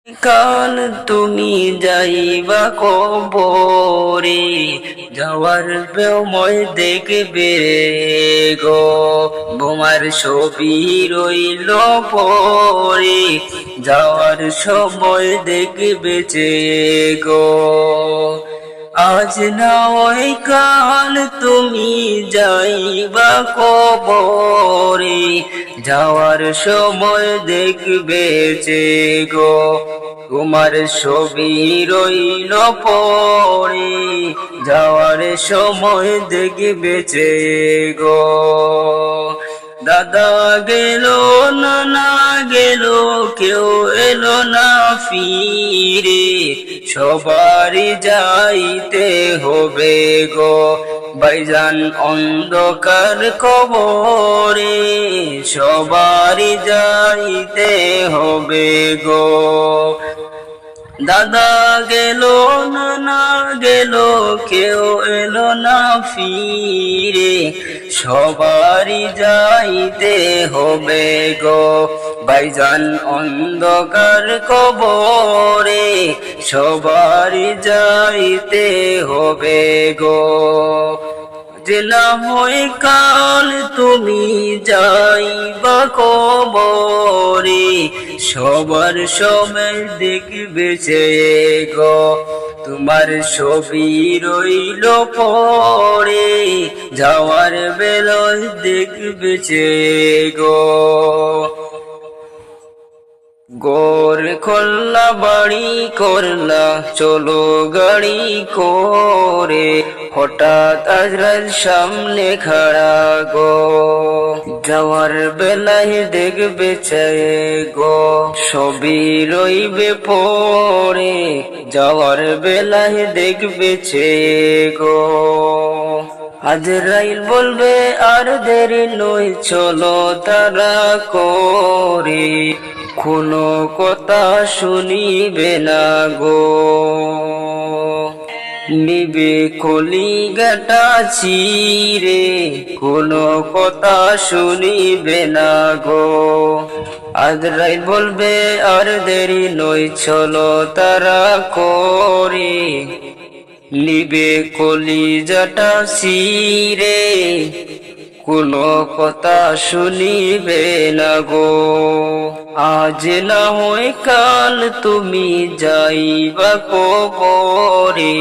কাল তুমি যাইবা কবরে, যাওয়ার সময় দেখবে গো তোমার ছবি রইল পরে, যাওয়ার সময় দেখবে গো। আজ না ওই কাল তুমি যাইবা কবরে, যাওয়ার সময় দেখবে গো তোমার ছবি রইল পরে, যাওয়ার সময় দেখবে গো। দাদা গেল নানা গেল কেউ এলো না ফিরে, সবারই যাইতে হবে গো ভাইজান অন্ধকার কবরে, সবারই যাইতে হবে গো। দাদা গেল নানা গেল কেউ এলো না ফিরে, সবারই যাইতে হবে গো ভাইজান অন্ধকার কবরে, সবারই যাইতে হবে গো। যে না হয় কাল তুমি যাইবা কবরে, সবার সময় দেখবে গো তোমার ছবি রইল পরে, যাওয়ার বেলায় দেখবে গো। গোর খোল্লা বাড়ি করলা চলো গাড়ি করে, হঠাৎ আজরাইল সামনে খাড়া গো, যাওয়ার বেলায় দেখবে গো ছবি রইবে পরে, যাওয়ার বেলায় দেখবে গো। আজরাইল বলবে আর দেরি নয় চলো তারা করে, কোনো কথা শুনিবে না গো, নিবে কলিগাটা চিরে, কোনো কথা শুনিবে না গো। আজরাইল বলবে আর দেরি নয় চলো তারা করে, নিবে কলিজাটা চিরে, কোনো কথা শুনিবে না গো। আজ না হয় কাল তুমি যাইবা কবরে,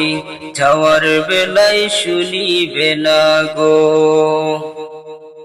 যাওয়ার বেলায় শুনিবে না গো।